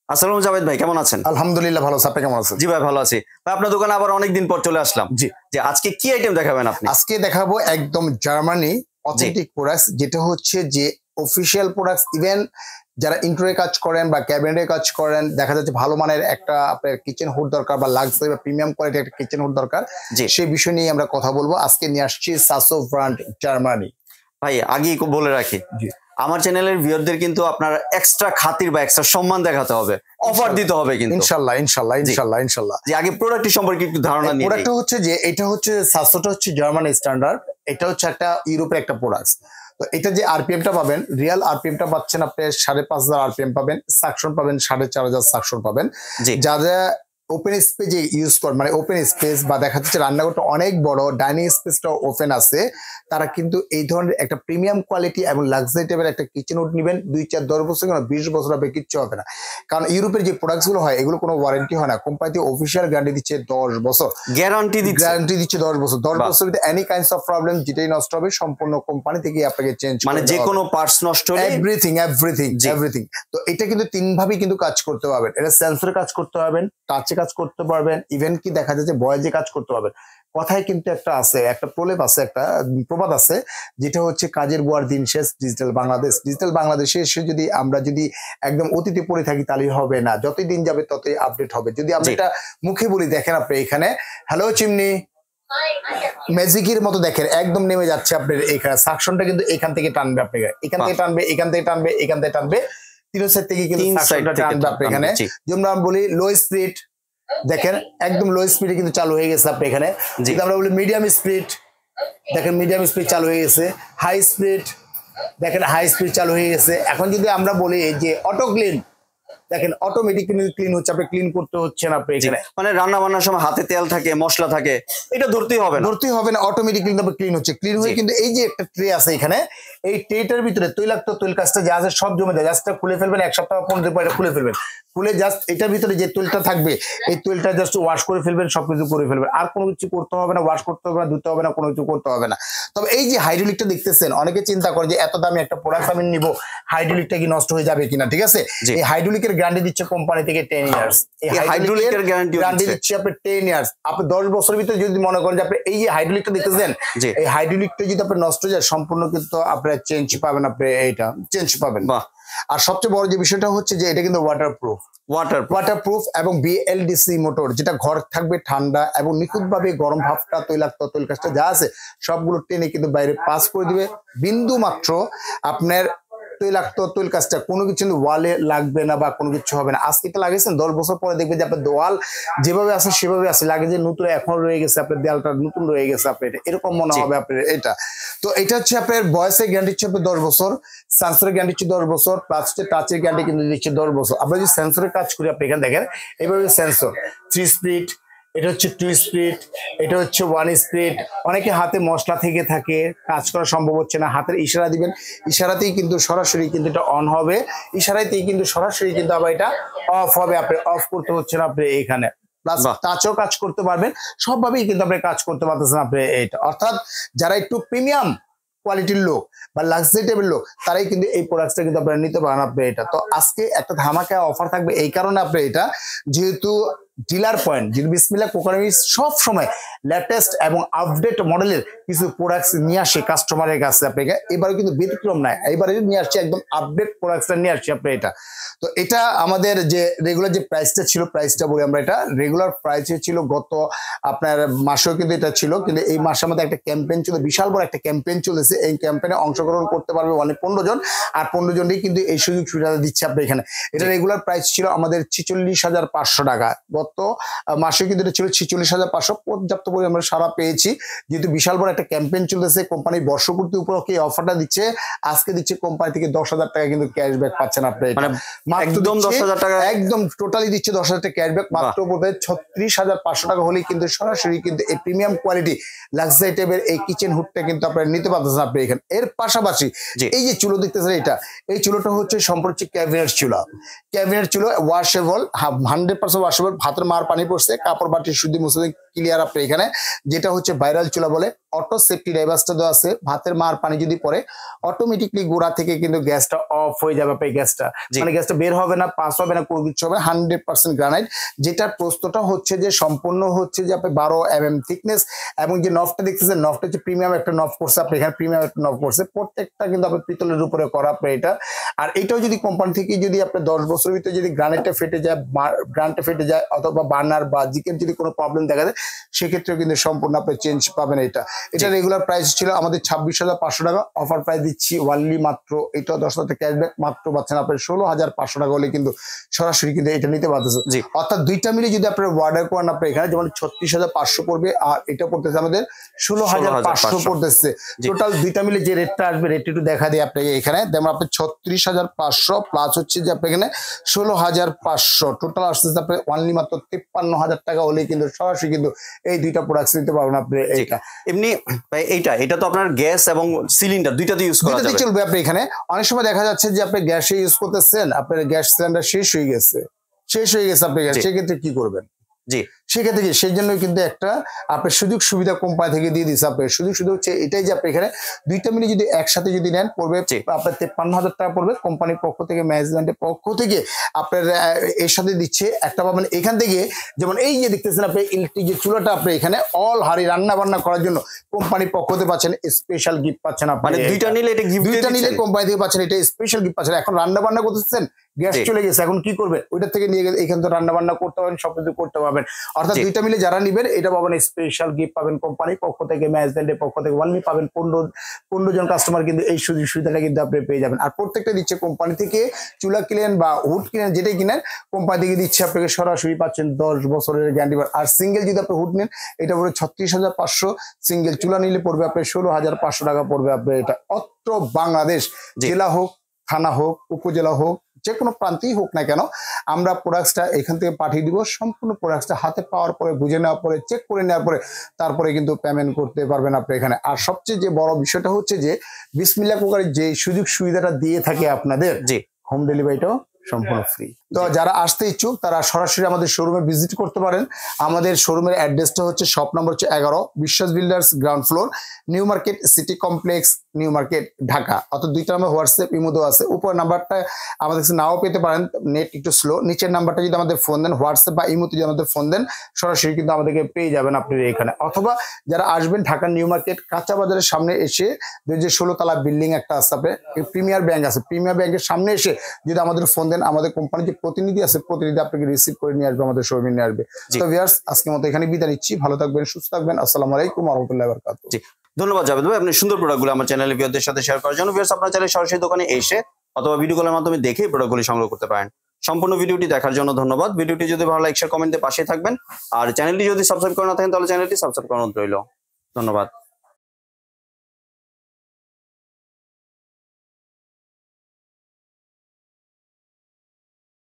আসসালামু জাভেদ ভাই, কেমন আছেন? আলহামদুলিল্লাহ ভালো আছি, আপনি কেমন আছেন? জি ভাই, ভালো আছি ভাই। আপনার দোকানে আবার অনেকদিন পর চলে আসলাম। জি, যে আজকে কি আইটেম দেখাবেন আপনি? আজকে দেখাবো একদম জার্মানি অথেন্টিক প্রোডাক্টস, যেটা হচ্ছে যে অফিসিয়াল প্রোডাক্টস। ইভেন যারা ইন্টেরিয়র কাজ করেন বা ক্যাবিনেটে কাজ করেন, দেখা যাচ্ছে ভালো মানের একটা আপনার কিচেন হুড দরকার বা লাক্সারি বা প্রিমিয়াম কোয়ালিটির একটা কিচেন হুড দরকার, সেই বিষয় নিয়ে আমরা কথা বলবো। আজকে নিয়ে আসছি সাসো ব্র্যান্ড জার্মানি। ভাই আগেই বলে রাখি, আমার চ্যানেলের ভিউয়ারদের কিন্তু আপনার এক্সট্রা খাতির বা এক্সট্রা সম্মান দেখাতে হবে, অফার দিতে হবে কিন্তু ইনশাআল্লাহ ইনশাআল্লাহ ইনশাআল্লাহ ইনশাআল্লাহ। যে আগে প্রোডাক্টটি সম্পর্কে একটু ধারণা নিই। প্রোডাক্টটা হচ্ছে যে এটা হচ্ছে সাসোটা হচ্ছে জার্মানি স্ট্যান্ডার্ড, এটা হচ্ছে একটা ইউরোপের একটা প্রোডাক্ট। তো এটা যে আরপিএমটা পাবেন, রিয়াল আরপিএমটা পাচ্ছেন আপনি 5,500 আরপিএম পাবেন, সাকশন পাবেন 4,500 সাকশন পাবেন। যা যা ওপেন স্পেসে ইউজ করেন, মানে ওপেন স্পেস বা দেখা যাচ্ছে রান্নাঘরটা অনেক বড়, ডাইনিং স্পেসটা ওপেন আছে, তারা কিন্তু এই ধরনের একটা প্রিমিয়াম কোয়ালিটি এবং লাক্সারি টাইপের একটা কিচেন উড নেবেন। 2-4-10 বছর কিংবা 20 বছর হবে, কিচ্ছু হবে না। কারণ ইউরোপের যে প্রোডাক্টগুলো হয় এগুলো কোনো ওয়ারেন্টি হয় না, কোম্পানিতে অফিসিয়াল গ্যারান্টি দিচ্ছে 10 বছর গ্যারান্টি দিচ্ছে 10 বছর। 10 বছর ভিতরে এনি কাইন্ডস অফ প্রবলেম যেটাই নষ্ট হবে সম্পূর্ণ কোম্পানি থেকে আপনাকে চেঞ্জ, মানে যে কোনো পার্টস নষ্ট হলে এভরিথিং এভরিথিং এভরিথিং। তো এটা কিন্তু 3 ভাবে কিন্তু কাজ করতে পারবেন। এটা সেন্সরে কাজ করতে পারবেন, টাচে কাজ করতে পারবেন, ইভেন কি দেখা যাচ্ছে ভয়েসে কাজ করতে পারবেন। কথায় কিন্তু একটা আছে, একটা প্রলেপ আছে, একটা প্রবাদ আছে, যেটা হচ্ছে কাজের বুয়ার দিন শেষ ডিজিটাল বাংলাদেশ। ডিজিটাল বাংলাদেশে এসে যদি আমরা যদি একদম অতীতে পড়ে থাকি তাহলে হবে না, যতই দিন যাবে ততই আপডেট হবে। যদি আমরা এটা মুখে বলি, দেখেন আপনি এখানে হ্যালো চিমনি ম্যাজিকের মতো দেখেন একদম নেমে যাচ্ছে আপনার এখানে। সাকশনটা কিন্তু এখান থেকে টানবে আপনাকে, এখান থেকে টানবে, এখান থেকে টানবে, এখান থেকে টানবে, তিন সাইড থেকে কিন্তু সাকশনটা টানবে আপনি এখানে। যেমন আমরা বলি লো স্পিড, দেখেন একদম লো স্পিডে কিন্তু চালু হয়ে গেছে আপনি এখানে। যদি আমরা বলি মিডিয়াম স্পিড, দেখেন মিডিয়াম স্পিড চালু হয়ে গেছে। হাই স্পিড, দেখেন হাই স্পিড চালু হয়ে গেছে। এখন যদি আমরা বলি যে অটো ক্লিন, দেখেন অটোমেটিক্যালি ক্লিন হচ্ছে, আপনি ক্লিন করতে হচ্ছে না আপনি এখানে। মানে রান্না বান্নার সময় হাতে তেল থাকে, মশলা থাকে, এটা ধরতেই হবে না, অটোমেটিক্যালি ক্লিন হচ্ছে। ক্লিন হয়ে কিন্তু এই যে একটা ট্রে আছে এখানে, এই ট্রেটার ভিতরে তৈলাক্ত তৈল কাজটা যা আছে সব জমে যায়। জাস্ট খুলে ফেলবেন, 1 সপ্তাহ 15 পরে খুলে ফেলবেন। খুলে জাস্ট এটার ভিতরে যে তৈলটা থাকবে এই তৈলটা জাস্ট ওয়াশ করে ফেলবেন, সবকিছু করে ফেলবেন। আর কোনো কিছু করতে হবে না, ওয়াশ করতে হবে না, ধুতে হবে না, কোনো কিছু করতে হবে না। তবে এই যে হাইড্রোলিকটা দেখতেছেন, অনেকে চিন্তা করে যে এত দামি একটা প্রোডাক্ট আমি নিব, হাইড্রোলিকটা কি নষ্ট হয়ে যাবে কিনা। ঠিক আছে, এই হাইড্রোলিকের গ্যারান্টি দিচ্ছে কোম্পানি থেকে 10 ইয়ার্স। এই হাইড্রোলিকের গ্যারান্টি দিচ্ছে আপনি 10 ইয়ার্স। আপনি 10 বছরের ভিতরে যদি মনে করেন যে আপনি এই যে হাইড্রোলিকটা দেখতেছেন, এই হাইড্রোলিকটা যদি আপনি নষ্ট হয়ে যায় সম্পূর্ণ কিন্তু আপনার চেঞ্জ পাবেন, আপনি এইটা চেঞ্জ পাবেন। আর সবচেয়ে বড় যে বিষয়টা হচ্ছে যে এটা কিন্তু ওয়াটারপ্রুফ এবং বিএলডিসি মোটর, যেটা ঘর থাকবে ঠান্ডা এবং নিখুঁতভাবে গরম ভাবটা তৈলাক্ত তৈল কাজটা যা আছে সবগুলো টেনে কিন্তু বাইরে পাস করে দিবে। বিন্দু মাত্র আপনার তৈলাক্ত তৈল কাজটা কোনো কিছু ওয়ালে লাগবে না বা কোনো কিছু হবে না। আজকে এটা লাগিয়েছেন, 10 বছর পরে দেখবেন যে আপনার দেওয়াল যেভাবে আছে সেভাবে আছে, লাগে যে নতুন এখন রয়ে গেছে, আপনার দেওয়ালটা নতুন রয়ে গেছে আপনার, এরকম মনে হবে আপনার এটা। তো এটা হচ্ছে আপনার ভয়েসের গ্যারান্টি হচ্ছে 10 বছর, সেন্সরের গ্যারান্টি হচ্ছে 10 বছর, প্লাস টাচের গ্যারান্টি কিন্তু দিচ্ছে 10 বছর। আমরা যদি সেন্সরের কাজ করি, আপনি এখানে দেখেন এইভাবে সেন্সর 3 স্পিড, এটা হচ্ছে 2 স্পিড, এটা হচ্ছে 1 স্পিড। অনেকে হাতে মশলা থেকে থাকে, কাজ করা সম্ভব হচ্ছে না, হাতের ইশারা দিবেন, ইশারাতেই কিন্তু সরাসরি কিন্তু এটা অন হবে, ইশারাতেই কিন্তু সরাসরি কিন্তু আবার এটা অফ হবে। আপনি অফ করতে হচ্ছে না আপনি এখানে, প্লাস টাচও কাজ করতে পারবেন, সবভাবেই কিন্তু আপনি কাজ করতে পারতেছেন আপনি এটা। অর্থাৎ যারা একটু প্রিমিয়াম কোয়ালিটির লোক বা লাক্সারি টাইপের লোক, তারাই কিন্তু এই প্রোডাক্টটা কিন্তু আপনারা নিতে পারেন আপনি এটা। তো আজকে একটা ধামাকা অফার থাকবে এই কারণে আপনি এটা, যেহেতু ডিলার পয়েন্ট যদি বিসমিল্লাহ কোকোনমি সব সময় লেটেস্ট এবং আপডেট মডেলের কিছু প্রোডাক্টস নিয়ে আসে কাস্টমারের কাছে আপনাকে, এবারে কিন্তু ব্যতিক্রম নাই, এবারে নিয়ে আসছে একদম আপডেট প্রোডাক্টসটা নিয়ে আসছে আপনি এটা। তো এটা আমাদের যে রেগুলার যে প্রাইসটা ছিল, প্রাইসটা বলি আমরা, এটা রেগুলার প্রাইস ছিল গত আপনার মাসেও কিন্তু এটা ছিল, কিন্তু এই মাসের মধ্যে একটা ক্যাম্পেইন ছিল, বিশাল বড় একটা ক্যাম্পেইন চলেছে। এই ক্যাম্পেইনে অংশগ্রহণ করতে পারবে অনেক 15 জন, আর 15 জনই কিন্তু এই সুযোগ সুবিধা দিচ্ছে আপনি এখানে। এটা রেগুলার প্রাইস ছিল আমাদের 46,500 টাকা, গত মাসে কিন্তু এটা ছিল 46,500। পর্যাপ্ত পরিমাণে আমরা সারা পেয়েছি, যেহেতু বিশাল বড় একটা ক্যাম্পেইন চলতেছে, কোম্পানির বর্ষপূর্তি উপলক্ষে এই অফারটা দিচ্ছে। আজকে দিচ্ছে কোম্পানি থেকে 10,000 টাকা কিন্তু ক্যাশব্যাক পাচ্ছেন আপনি, একদম 10,000 টাকা, একদম টোটালি দিচ্ছে 10,000 টাকা ক্যাশব্যাক। মাত্র বোধহয় 36,500 টাকা হলেই কিন্তু সরাসরি কিন্তু এই প্রিমিয়াম কোয়ালিটি লাক্সারি টাইপের এই কিচেন হুডটা কিন্তু আপনারা নিতে পারতেছেন আপনি এখানে। এর পাশাপাশি এই যে চুলো দেখতেছেন, এটা এই চুলোটা হচ্ছে সম্পূর্ণ ক্যাবিনেট চুলা, ক্যাবিনেট চুলো ওয়াশেবল, 100% ওয়াশেবল। ভাতের মার পানি পড়ছে, কাপড় বাটি শুদ্ধি মুছে ক্লিয়ার আপনি এখানে, যেটা হচ্ছে ভাইরাল চুলা বলে। অটো সেফটি ডাইভার্সটা দেওয়া আছে, ভাতের মার পানি যদি পড়ে অটোমেটিকলি গোড়া থেকে কিন্তু গ্যাসটা অফ হয়ে যাবে আপনার গ্যাসটা, মানে গ্যাসটা বের হবে না, পাস হবে না, কোনো কিছু হবে। 100% গ্রানাইট, যেটার প্রস্তটা হচ্ছে যে সম্পূর্ণ হচ্ছে যে আপনি 12 mm থিকনেস, এবং যে নফটা দেখতেছেন নফটা হচ্ছে প্রিমিয়াম একটা নফ করছে আপনি এখানে, প্রিমিয়াম একটা নফ করছে, প্রত্যেকটা কিন্তু আপনি পিতলের উপরে করা আপনি এটা। আর এটাও যদি কোম্পানি থেকে যদি আপনি 10 বছরের ভিতরে যদি গ্রানাইটটা ফেটে যায় অথবা বার্নার বা জিকের যদি কোনো প্রবলেম দেখা যায়, সেক্ষেত্রেও কিন্তু সম্পূর্ণ আপনি চেঞ্জ পাবেন। এটা রেগুলার প্রাইস ছিল আমাদের 26,500 টাকা, অফার প্রাইস দিচ্ছি ওয়ানলি মাত্র, এটাও 10,000 ক্যাশব্যাক মাত্র পাচ্ছেন আপনি 16,500 টাকা হলে কিন্তু সরাসরি কিন্তু এটা নিতে পারতেছে। অর্থাৎ দুইটা মিলে যদি আপনার অর্ডার করেন আপনি এখানে, যেমন 36,500 পড়বে আর এটা পড়তেছে আমাদের 16,500 পড়তেছে। টোটাল দুইটা মিলে যে রেটটা আসবে, রেটটা একটু দেখা দিই আপনাকে এখানে, যেমন আপনি 36,500 প্লাস হচ্ছে যে আপনি এখানে 16,500, টোটাল আসতেছে আপনার ওয়ানলি মাত্র 53,000 টাকা হলেই কিন্তু সরাসরি কিন্তু এই দুইটা প্রোডাক্ট নিতে পারবেন আপনি। এইটা এমনি এটা তো আপনার গ্যাস এবং সিলিন্ডার দুইটাতে ইউজ করা যাবে, চলবে আপনি এখানে। অনেক সময় দেখা যাচ্ছে যে আপনি গ্যাসে ইউজ করতেছেন, আপনার গ্যাস সিলিন্ডার শেষ হয়ে গেছে আপনি গ্যাস, সেক্ষেত্রে কি করবেন? সেক্ষেত্রে কি, সেই জন্য কিন্তু একটা আপনার সুযোগ সুবিধা কোম্পানি থেকে দিয়ে দিচ্ছে। আপনার সুযোগ সুবিধা হচ্ছে এটাই যে আপনি এখানে দুইটা মিলে যদি একসাথে যদি নেন পড়বে আপনার 53,000 টাকা পড়বে কোম্পানির পক্ষ থেকে, ম্যানেজমেন্টের পক্ষ থেকে আপনার এর সাথে দিচ্ছে একটা পাবেন এখান থেকে। যেমন এই যে দেখতেছেন আপনি ইলেকট্রিক যে চুলাটা আপনি এখানে অল হাড়ি রান্না বান্না করার জন্য কোম্পানির পক্ষ থেকে পাচ্ছেন, স্পেশাল গিফট পাচ্ছেন আপনি। মানে দুইটা নিলে এটা গিফট, দুইটা নিলে কোম্পানি থেকে পাচ্ছেন, এটা স্পেশাল গিফট পাচ্ছেন। এখন রান্না বান্না করতেছেন, গ্যাস চলে গেছে, এখন কি করবে? ওইটা থেকে নিয়ে গেলে এখান থেকে রান্না বান্না করতে পারবেন, সবকিছু করতে পারবেন। অর্থাৎ দুইটা মিলে যারা নিবেন এটা পাবেন স্পেশাল গিফট পাবেন কোম্পানির পক্ষ থেকে, ম্যানেজমেন্টের পক্ষ থেকে ওয়ানলি পাবেন 15 জন কাস্টমার কিন্তু এই সুযোগ সুবিধাটা কিন্তু আপনি পেয়ে যাবেন। আর প্রত্যেকটা দিচ্ছে কোম্পানি থেকে, চুলা কিনেন বা হুড কিনেন যেটাই কিনেন কোম্পানি থেকে দিচ্ছে আপনাকে, সরাসরি পাচ্ছেন 10 বছরের গ্যারান্টি। আর সিঙ্গেল যদি আপনি হুড নেন এটা পড়বে 36,500, সিঙ্গেল চুলা নিলে পড়বে আপনার 16,500 টাকা পড়বে আপনার। এটা অত্র বাংলাদেশ, জেলা হোক, থানা হোক, উপজেলা হোক, যে কোনো প্রান্তেই হোক না কেন, আমরা প্রোডাক্টসটা এখান থেকে পাঠিয়ে দিব। সম্পূর্ণ প্রোডাক্টসটা হাতে পাওয়ার পরে, বুঝে নেওয়ার পরে, চেক করে নেওয়ার পরে তারপরে কিন্তু পেমেন্ট করতে পারবেন আপনি এখানে। আর সবচেয়ে যে বড় বিষয়টা হচ্ছে যে বিসমিল্লাহ কুকারের যে সুযোগ সুবিধাটা দিয়ে থাকে আপনাদের, হোম ডেলিভারিটাও সম্পূর্ণ ফ্রি। তো যারা আসতে ইচ্ছুক তারা সরাসরি আমাদের শোরুমে ভিজিট করতে পারেন। আমাদের শোরুমের অ্যাড্রেসটা হচ্ছে শপ নম্বর হচ্ছে 11 বিশ্বাস builders, ground floor, new market city complex, new market, Dhaka. অর্থাৎ দুইটা নাম্বার হোয়াটসঅ্যাপ ইমোতেও আছে। উপর নাম্বারটা আমাদের কাছে নাও পেতে পারেন, নেট একটু স্লো। নিচের নাম্বারটা যদি আমাদের ফোন দেন, হোয়াটসঅ্যাপ বা ইমোতে যদি আমাদের ফোন দেন, সরাসরি কিন্তু আমাদেরকে পেয়ে যাবেন আপনি এখানে। অথবা যারা আসবেন ঢাকার নিউ মার্কেট কাঁচা বাজারের সামনে এসে, যে 16 তলা বিল্ডিং একটা আছে আপনার, প্রিমিয়ার ব্যাংক আছে, প্রিমিয়ার ব্যাংকের সামনে এসে যদি আমাদের ফোন দেন, আমাদের কোম্পানির যে প্রতিনিধি আছে, প্রতিনিধি আপনাকে রিসিভ করে নিয়ে আসবে, আমাদের শোরুমে নিয়ে আসবে। তো ভিউয়ার্স, আজকের মতো এখানে বিদায় নিচ্ছি। ভালো থাকবেন, সুস্থ থাকবেন। আসসালামু আলাইকুম ওয়া রাহমাতুল্লাহি ওয়া বারাকাতুহু। ধন্যবাদ জাভেদ ভাই, আপনি সুন্দর প্রোডাক্টগুলো আমার চ্যানেলের ভিউয়ারদের সাথে শেয়ার করার জন্য। ভিউয়ার্স, আপনার চাইলে সরাসরি দোকানে এসে অথবা ভিডিও কলের মাধ্যমে দেখে প্রোডাক্টগুলি সংগ্রহ করতে পারেন। সম্পূর্ণ ভিডিওটি দেখার জন্য ধন্যবাদ। ভিডিওটি যদি ভালো লাগে শেয়ার কমেন্টে পাশে থাকবেন। আর চ্যানেলটি যদি সাবস্ক্রাইব করে না থাকেন তাহলে চ্যানেলটি সাবস্ক্রাইব করানো রইল। ধন্যবাদ।